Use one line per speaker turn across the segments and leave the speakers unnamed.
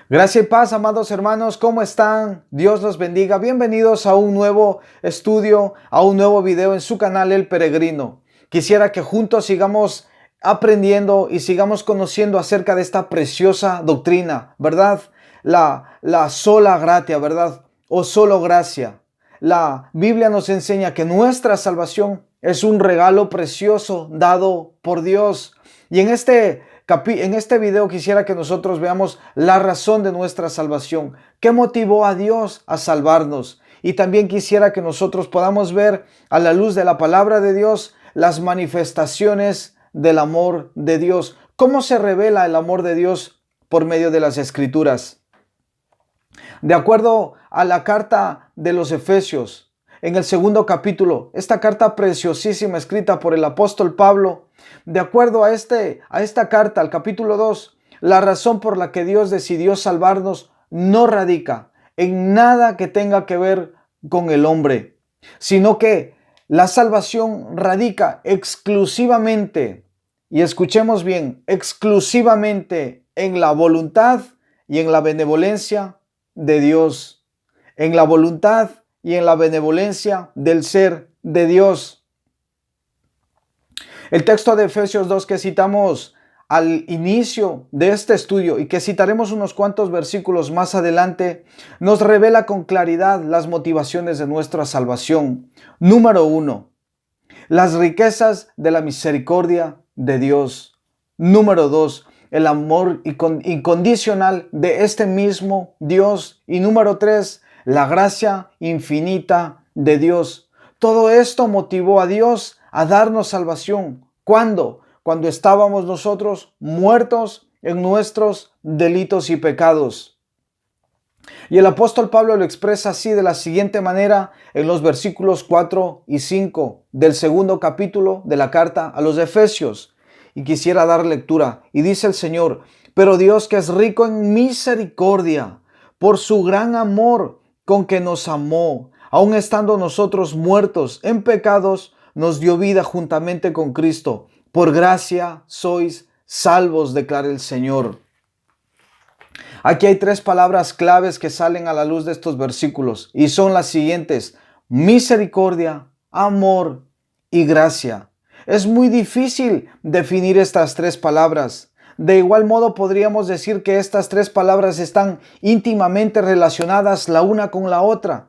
Gracia y paz, amados hermanos, ¿cómo están? Dios los bendiga. Bienvenidos a un nuevo estudio, a un nuevo video en su canal El Peregrino. Quisiera que juntos sigamos aprendiendo y sigamos conociendo acerca de esta preciosa doctrina, ¿verdad? La sola gratia, ¿verdad? O solo gracia. La Biblia nos enseña que nuestra salvación es un regalo precioso dado por Dios. Y en este video quisiera que nosotros veamos la razón de nuestra salvación. ¿Qué motivó a Dios a salvarnos? Y también quisiera que nosotros podamos ver a la luz de la palabra de Dios las manifestaciones del amor de Dios. ¿Cómo se revela el amor de Dios por medio de las Escrituras? De acuerdo a la carta de los Efesios, en el segundo capítulo, esta carta preciosísima escrita por el apóstol Pablo, de acuerdo a esta carta, al capítulo 2, la razón por la que Dios decidió salvarnos no radica en nada que tenga que ver con el hombre, sino que la salvación radica exclusivamente, y escuchemos bien, exclusivamente en la voluntad y en la benevolencia de Dios, en la voluntad y en la benevolencia del ser de Dios. El texto de Efesios 2 que citamos al inicio de este estudio y que citaremos unos cuantos versículos más adelante, nos revela con claridad las motivaciones de nuestra salvación. Número 1, las riquezas de la misericordia de Dios. Número 2, el amor incondicional de este mismo Dios. Y número 3, la gracia infinita de Dios. Todo esto motivó a Dios a darnos salvación. ¿Cuándo? Cuando estábamos nosotros muertos en nuestros delitos y pecados. Y el apóstol Pablo lo expresa así de la siguiente manera en los versículos 4 y 5 del segundo capítulo de la carta a los Efesios. Y quisiera dar lectura. Y dice el Señor: pero Dios, que es rico en misericordia, por su gran amor con que nos amó, aun estando nosotros muertos en pecados, nos dio vida juntamente con Cristo. Por gracia sois salvos, declara el Señor. Aquí hay tres palabras claves que salen a la luz de estos versículos y son las siguientes: misericordia, amor y gracia. Es muy difícil definir estas tres palabras. De igual modo podríamos decir que estas tres palabras están íntimamente relacionadas la una con la otra,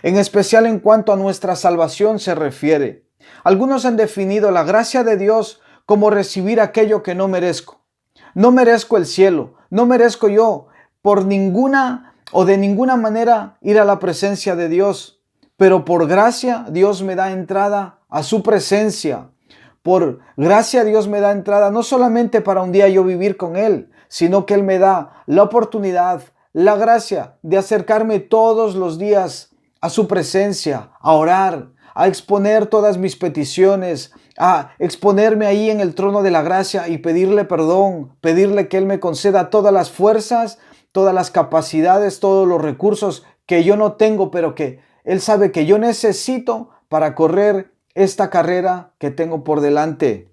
en especial en cuanto a nuestra salvación se refiere. Algunos han definido la gracia de Dios como recibir aquello que no merezco. No merezco el cielo, no merezco yo por ninguna o de ninguna manera ir a la presencia de Dios, pero por gracia Dios me da entrada a su presencia. Por gracia Dios me da entrada no solamente para un día yo vivir con Él, sino que Él me da la oportunidad, la gracia de acercarme todos los días a su presencia, a orar, a exponer todas mis peticiones, a exponerme ahí en el trono de la gracia y pedirle perdón, pedirle que Él me conceda todas las fuerzas, todas las capacidades, todos los recursos que yo no tengo, pero que Él sabe que yo necesito para correr esta carrera que tengo por delante.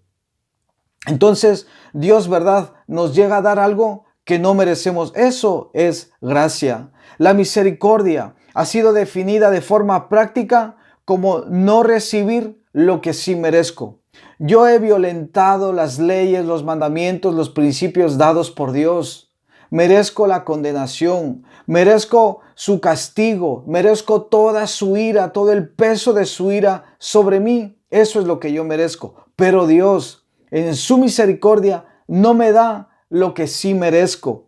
Entonces, Dios, ¿verdad?, nos llega a dar algo que no merecemos. Eso es gracia. La misericordia ha sido definida de forma práctica como no recibir lo que sí merezco. Yo he violentado las leyes, los mandamientos, los principios dados por Dios. Merezco la condenación, merezco su castigo, merezco toda su ira, todo el peso de su ira sobre mí. Eso es lo que yo merezco. Pero Dios, en su misericordia, no me da lo que sí merezco,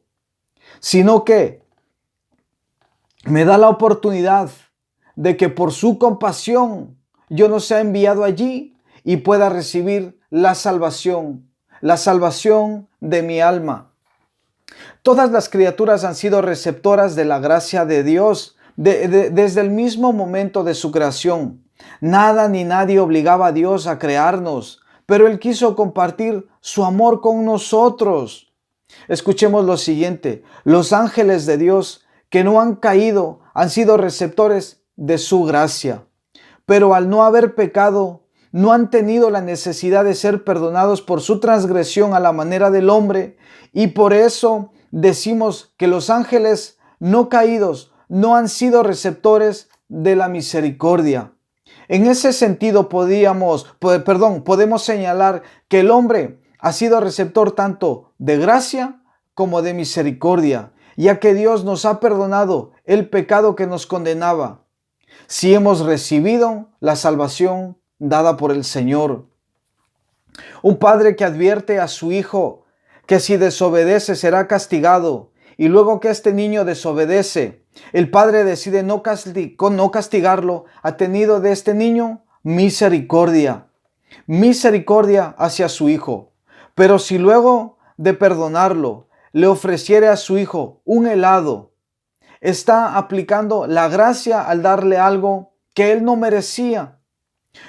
sino que me da la oportunidad de que por su compasión yo no sea enviado allí y pueda recibir la salvación de mi alma. Todas las criaturas han sido receptoras de la gracia de Dios desde el mismo momento de su creación. Nada ni nadie obligaba a Dios a crearnos, pero Él quiso compartir su amor con nosotros. Escuchemos lo siguiente: los ángeles de Dios que no han caído han sido receptores de su gracia, pero al no haber pecado, no han tenido la necesidad de ser perdonados por su transgresión a la manera del hombre, y por eso decimos que los ángeles no caídos no han sido receptores de la misericordia. En ese sentido podemos señalar que el hombre ha sido receptor tanto de gracia como de misericordia, ya que Dios nos ha perdonado el pecado que nos condenaba, si hemos recibido la salvación dada por el Señor. Un padre que advierte a su hijo que si desobedece será castigado, y luego que este niño desobedece, el padre decide no castigarlo, ha tenido de este niño misericordia hacia su hijo. Pero si luego de perdonarlo le ofreciere a su hijo un helado, está aplicando la gracia al darle algo que él no merecía.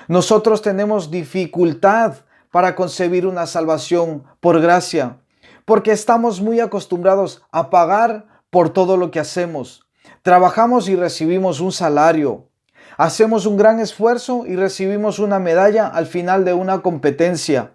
Nosotros tenemos dificultad para concebir una salvación por gracia, porque estamos muy acostumbrados a pagar por todo lo que hacemos. Trabajamos y recibimos un salario. Hacemos un gran esfuerzo y recibimos una medalla al final de una competencia.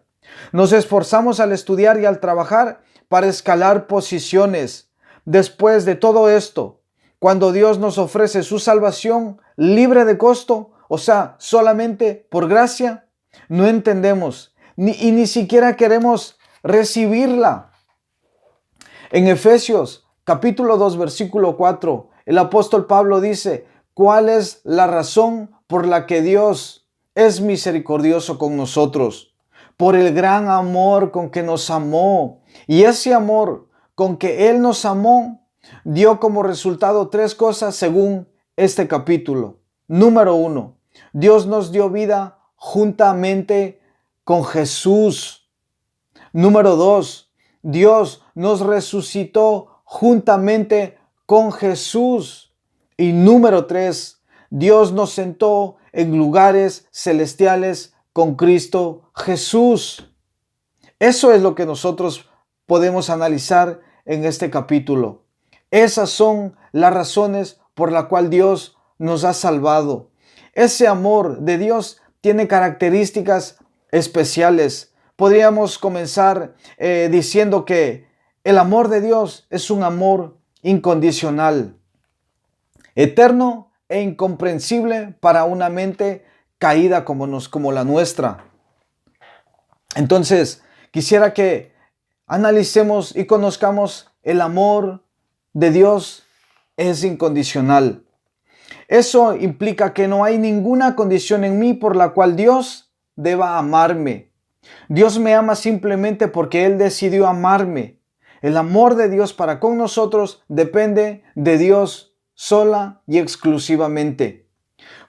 Nos esforzamos al estudiar y al trabajar para escalar posiciones. Después de todo esto, cuando Dios nos ofrece su salvación libre de costo, o sea, solamente por gracia, no entendemos y ni siquiera queremos recibirla. En Efesios capítulo 2, versículo 4, el apóstol Pablo dice: ¿cuál es la razón por la que Dios es misericordioso con nosotros? Por el gran amor con que nos amó. Y ese amor con que Él nos amó dio como resultado 3 cosas según este capítulo. Número 1, Dios nos dio vida juntamente con Jesús. Número 2, Dios nos resucitó juntamente con Jesús. Y número 3, Dios nos sentó en lugares celestiales con Cristo Jesús. Eso es lo que nosotros podemos analizar en este capítulo. Esas son las razones por las cuales Dios nos ha salvado. Ese amor de Dios tiene características especiales. Podríamos comenzar diciendo que el amor de Dios es un amor incondicional, eterno e incomprensible para una mente caída como la nuestra. Entonces, quisiera que analicemos y conozcamos el amor de Dios es incondicional. Eso implica que no hay ninguna condición en mí por la cual Dios deba amarme. Dios me ama simplemente porque Él decidió amarme. El amor de Dios para con nosotros depende de Dios sola y exclusivamente.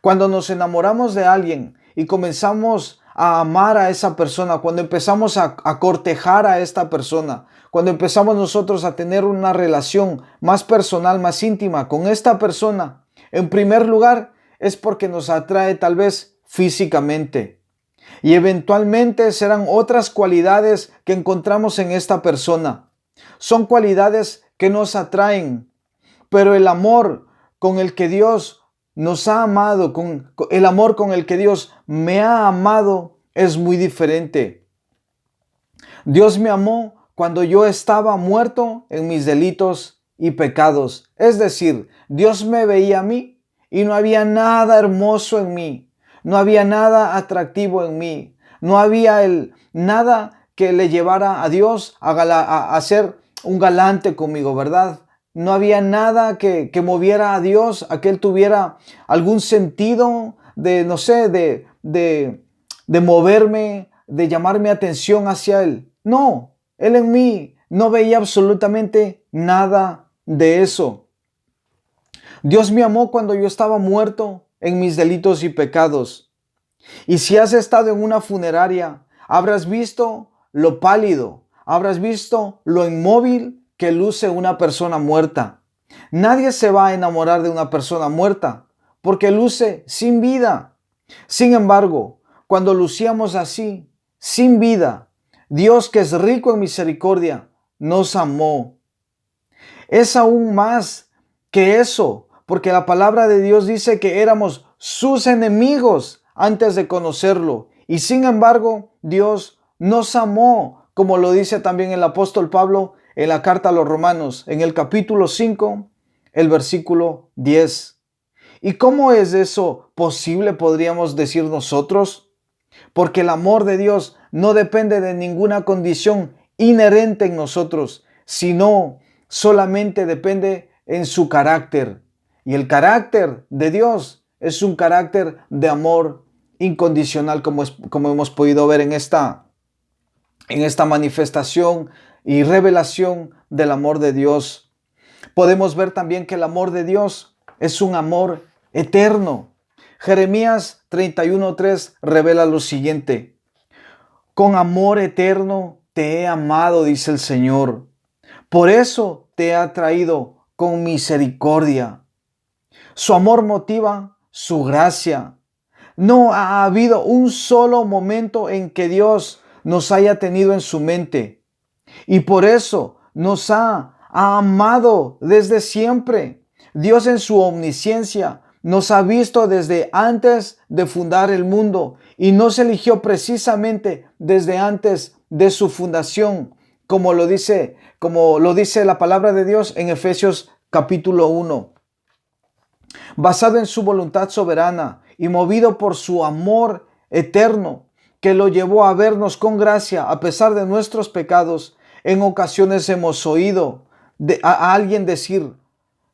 Cuando nos enamoramos de alguien y comenzamos a amar a esa persona, cuando empezamos a cortejar a esta persona, cuando empezamos nosotros a tener una relación más personal, más íntima con esta persona, en primer lugar es porque nos atrae tal vez físicamente. Y eventualmente serán otras cualidades que encontramos en esta persona. Son cualidades que nos atraen, pero el amor con el que Dios nos ha amado, el amor con el que Dios me ha amado es muy diferente. Dios me amó cuando yo estaba muerto en mis delitos y pecados. Es decir, Dios me veía a mí y no había nada hermoso en mí. No había nada atractivo en mí. No había nada que le llevara a Dios a ser un galante conmigo, ¿verdad? No había nada que moviera a Dios a que Él tuviera algún sentido de, no sé, de moverme, de llamar mi atención hacia Él. No, Él en mí no veía absolutamente nada de eso. Dios me amó cuando yo estaba muerto en mis delitos y pecados. Y si has estado en una funeraria, habrás visto lo pálido, habrás visto lo inmóvil que luce una persona muerta. Nadie se va a enamorar de una persona muerta porque luce sin vida. Sin embargo, cuando lucíamos así, sin vida, Dios, que es rico en misericordia, nos amó. Es aún más que eso, porque la palabra de Dios dice que éramos sus enemigos antes de conocerlo. Y sin embargo, Dios nos amó, como lo dice también el apóstol Pablo en la carta a los Romanos, en el capítulo 5, el versículo 10. ¿Y cómo es eso posible, podríamos decir nosotros? Porque el amor de Dios no depende de ninguna condición inherente en nosotros, sino solamente depende en su carácter. Y el carácter de Dios es un carácter de amor incondicional, como hemos podido ver en esta manifestación y revelación del amor de Dios. Podemos ver también que el amor de Dios es un amor eterno. Jeremías 31:3 revela lo siguiente: con amor eterno te he amado, dice el Señor. Por eso te ha traído con misericordia. Su amor motiva su gracia. No ha habido un solo momento en que Dios nos haya tenido en su mente. Y por eso nos ha amado desde siempre. Dios en su omnisciencia nos ha visto desde antes de fundar el mundo y nos eligió precisamente desde antes de su fundación, como lo dice la palabra de Dios en Efesios capítulo 1. Basado en su voluntad soberana y movido por su amor eterno, que lo llevó a vernos con gracia a pesar de nuestros pecados. En ocasiones hemos oído a alguien decir: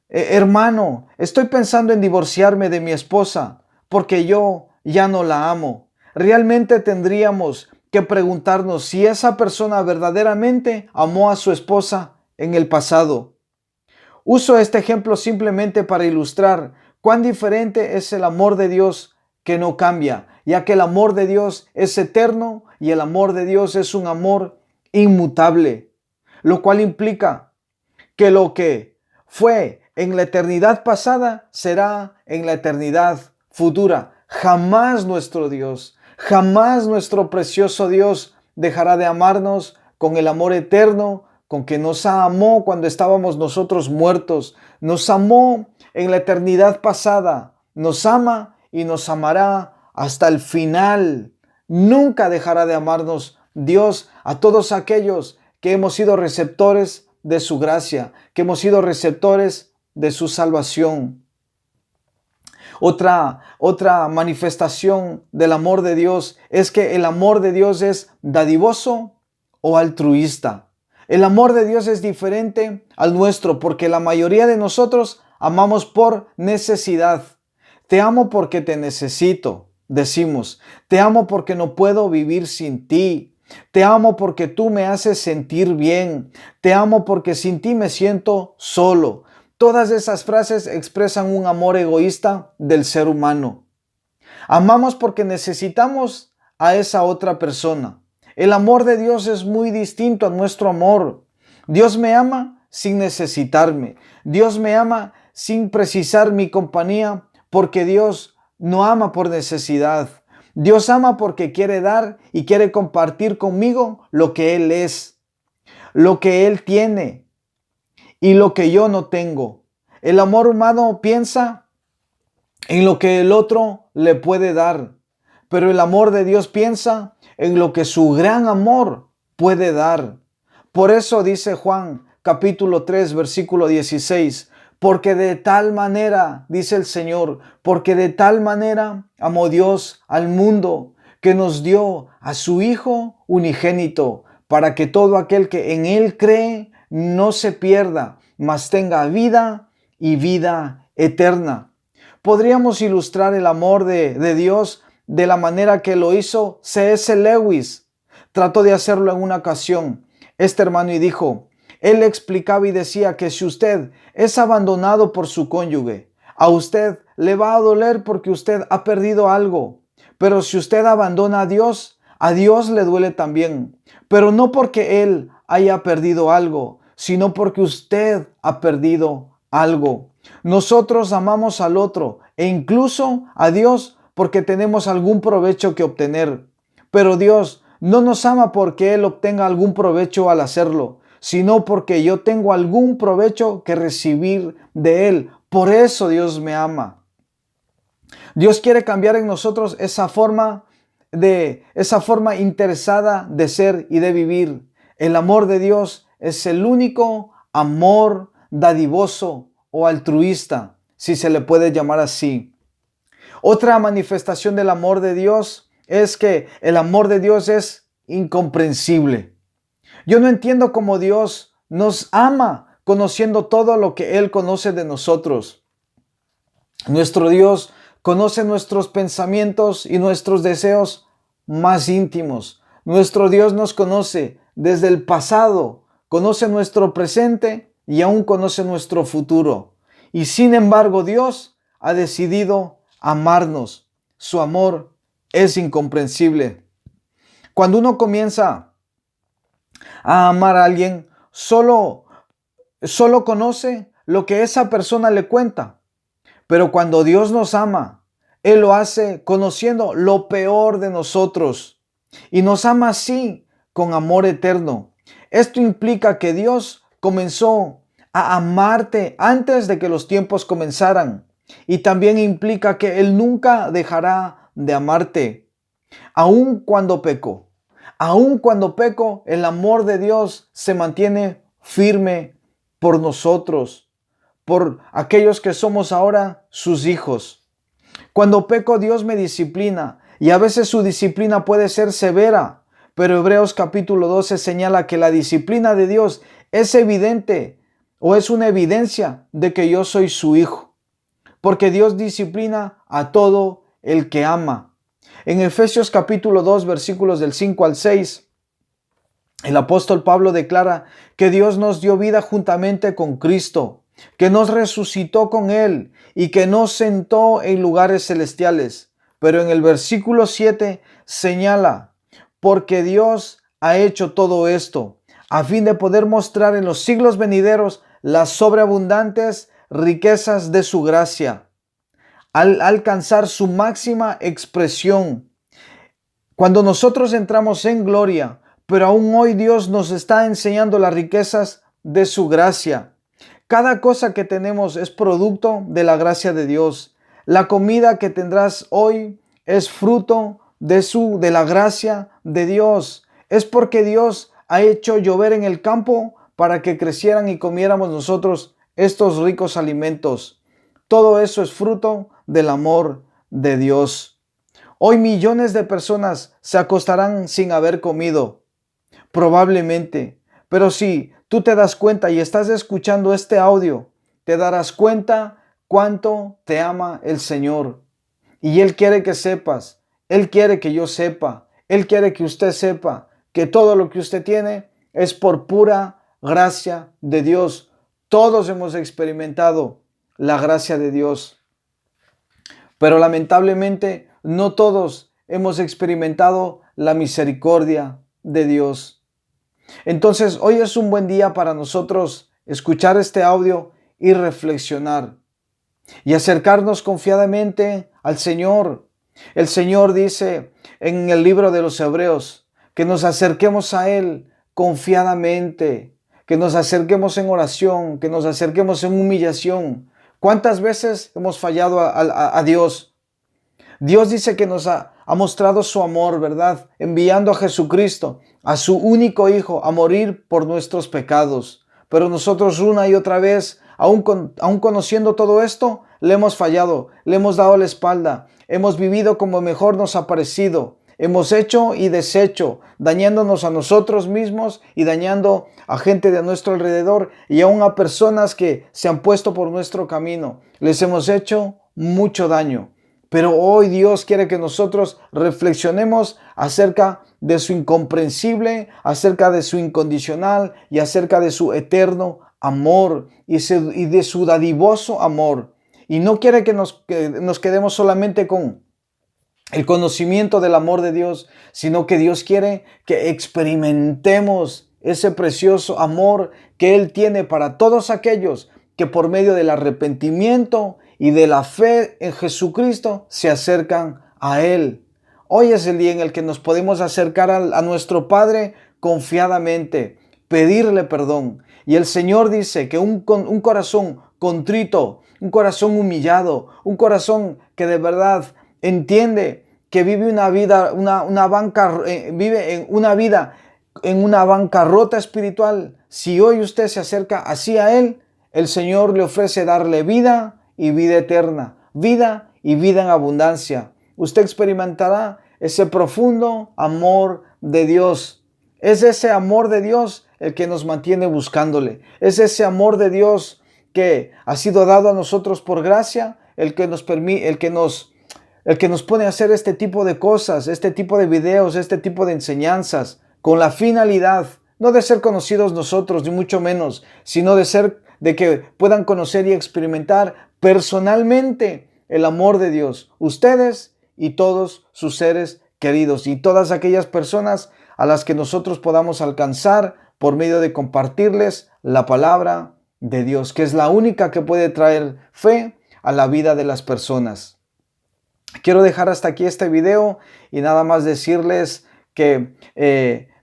hermano, estoy pensando en divorciarme de mi esposa porque yo ya no la amo. Realmente tendríamos que preguntarnos si esa persona verdaderamente amó a su esposa en el pasado. Uso este ejemplo simplemente para ilustrar cuán diferente es el amor de Dios, que no cambia, ya que el amor de Dios es eterno y el amor de Dios es un amor inmutable, lo cual implica que lo que fue en la eternidad pasada será en la eternidad futura. Jamás nuestro Dios, jamás nuestro precioso Dios dejará de amarnos con el amor eterno con que nos amó cuando estábamos nosotros muertos. Nos amó en la eternidad pasada, nos ama y nos amará hasta el final. Nunca dejará de amarnos Dios a todos aquellos que hemos sido receptores de su gracia, que hemos sido receptores de su salvación. Otra manifestación del amor de Dios es que el amor de Dios es dadivoso o altruista. El amor de Dios es diferente al nuestro porque la mayoría de nosotros amamos por necesidad. Te amo porque te necesito, decimos. Te amo porque no puedo vivir sin ti. Te amo porque tú me haces sentir bien. Te amo porque sin ti me siento solo. Todas esas frases expresan un amor egoísta del ser humano. Amamos porque necesitamos a esa otra persona. El amor de Dios es muy distinto a nuestro amor. Dios me ama sin necesitarme. Dios me ama sin precisar mi compañía, porque Dios no ama por necesidad. Dios ama porque quiere dar y quiere compartir conmigo lo que Él es, lo que Él tiene y lo que yo no tengo. El amor humano piensa en lo que el otro le puede dar, pero el amor de Dios piensa en lo que su gran amor puede dar. Por eso dice Juan capítulo 3 versículo 16, porque de tal manera, dice el Señor, porque de tal manera amó Dios al mundo que nos dio a su Hijo unigénito, para que todo aquel que en Él cree no se pierda, mas tenga vida y vida eterna. Podríamos ilustrar el amor de Dios de la manera que lo hizo C.S. Lewis. Trató de hacerlo en una ocasión, hermano, y dijo: él explicaba y decía que si usted es abandonado por su cónyuge, a usted le va a doler porque usted ha perdido algo. Pero si usted abandona a Dios le duele también. Pero no porque Él haya perdido algo, sino porque usted ha perdido algo. Nosotros amamos al otro e incluso a Dios porque tenemos algún provecho que obtener. Pero Dios no nos ama porque Él obtenga algún provecho al hacerlo, sino porque yo tengo algún provecho que recibir de Él. Por eso Dios me ama. Dios quiere cambiar en nosotros esa forma interesada de ser y de vivir. El amor de Dios es el único amor dadivoso o altruista, si se le puede llamar así. Otra manifestación del amor de Dios es que el amor de Dios es incomprensible. Yo no entiendo cómo Dios nos ama conociendo todo lo que Él conoce de nosotros. Nuestro Dios conoce nuestros pensamientos y nuestros deseos más íntimos. Nuestro Dios nos conoce desde el pasado, conoce nuestro presente y aún conoce nuestro futuro. Y sin embargo, Dios ha decidido amarnos. Su amor es incomprensible. Cuando uno comienza a amar a alguien, solo conoce lo que esa persona le cuenta. Pero cuando Dios nos ama, Él lo hace conociendo lo peor de nosotros. Y nos ama así, con amor eterno. Esto implica que Dios comenzó a amarte antes de que los tiempos comenzaran. Y también implica que Él nunca dejará de amarte. Aun cuando peco, el amor de Dios se mantiene firme por nosotros, por aquellos que somos ahora sus hijos. Cuando peco, Dios me disciplina y a veces su disciplina puede ser severa, pero Hebreos capítulo 12 señala que la disciplina de Dios es evidente o es una evidencia de que yo soy su hijo, porque Dios disciplina a todo el que ama. En Efesios capítulo 2 versículos del 5 al 6, el apóstol Pablo declara que Dios nos dio vida juntamente con Cristo, que nos resucitó con Él y que nos sentó en lugares celestiales. Pero en el versículo 7 señala, porque Dios ha hecho todo esto a fin de poder mostrar en los siglos venideros las sobreabundantes riquezas de su gracia, al alcanzar su máxima expresión. Cuando nosotros entramos en gloria, pero aún hoy Dios nos está enseñando las riquezas de su gracia. Cada cosa que tenemos es producto de la gracia de Dios. La comida que tendrás hoy es fruto de la gracia de Dios. Es porque Dios ha hecho llover en el campo para que crecieran y comiéramos nosotros estos ricos alimentos. Todo eso es fruto del amor de Dios. Hoy millones de personas se acostarán sin haber comido, probablemente. Pero si tú te das cuenta y estás escuchando este audio, te darás cuenta cuánto te ama el Señor. Y Él quiere que sepas, Él quiere que yo sepa, Él quiere que usted sepa que todo lo que usted tiene es por pura gracia de Dios. Todos hemos experimentado la gracia de Dios. Pero lamentablemente no todos hemos experimentado la misericordia de Dios. Entonces hoy es un buen día para nosotros escuchar este audio y reflexionar y acercarnos confiadamente al Señor. El Señor dice en el libro de los Hebreos que nos acerquemos a Él confiadamente, que nos acerquemos en oración, que nos acerquemos en humillación. ¿Cuántas veces hemos fallado a Dios? Dios dice que nos ha mostrado su amor, ¿verdad? Enviando a Jesucristo, a su único Hijo, a morir por nuestros pecados. Pero nosotros una y otra vez, aún conociendo todo esto, le hemos fallado, le hemos dado la espalda, hemos vivido como mejor nos ha parecido. Hemos hecho y deshecho, dañándonos a nosotros mismos y dañando a gente de nuestro alrededor y aún a personas que se han puesto por nuestro camino. Les hemos hecho mucho daño. Pero hoy Dios quiere que nosotros reflexionemos acerca de su incomprensible, acerca de su incondicional y acerca de su eterno amor y de su dadivoso amor. Y no quiere que nos quedemos solamente con el conocimiento del amor de Dios, sino que Dios quiere que experimentemos ese precioso amor que Él tiene para todos aquellos que por medio del arrepentimiento y de la fe en Jesucristo se acercan a Él. Hoy es el día en el que nos podemos acercar a nuestro Padre confiadamente, pedirle perdón. Y el Señor dice que un corazón contrito, un corazón humillado, un corazón que de verdad entiende que vive una vida, vive en una vida en una bancarrota espiritual, si hoy usted se acerca así a Él, el Señor le ofrece darle vida y vida eterna, vida y vida en abundancia. Usted experimentará ese profundo amor de Dios. Es ese amor de Dios el que nos mantiene buscándole. Es ese amor de Dios que ha sido dado a nosotros por gracia, el que nos permite, el que nos pone a hacer este tipo de cosas, este tipo de videos, este tipo de enseñanzas, con la finalidad, no de ser conocidos nosotros, ni mucho menos, sino de que puedan conocer y experimentar personalmente el amor de Dios. Ustedes y todos sus seres queridos y todas aquellas personas a las que nosotros podamos alcanzar por medio de compartirles la palabra de Dios, que es la única que puede traer fe a la vida de las personas. Quiero dejar hasta aquí este video y nada más decirles que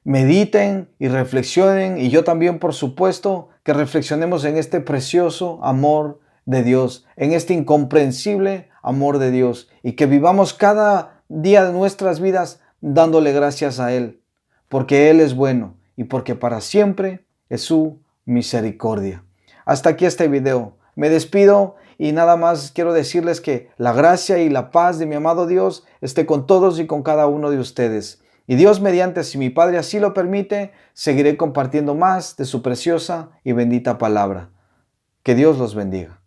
mediten y reflexionen, y yo también, por supuesto, que reflexionemos en este precioso amor de Dios, en este incomprensible amor de Dios, y que vivamos cada día de nuestras vidas dándole gracias a Él, porque Él es bueno y porque para siempre es su misericordia. Hasta aquí este video. Me despido y nada más quiero decirles que la gracia y la paz de mi amado Dios esté con todos y con cada uno de ustedes. Y Dios mediante, si mi Padre así lo permite, seguiré compartiendo más de su preciosa y bendita palabra. Que Dios los bendiga.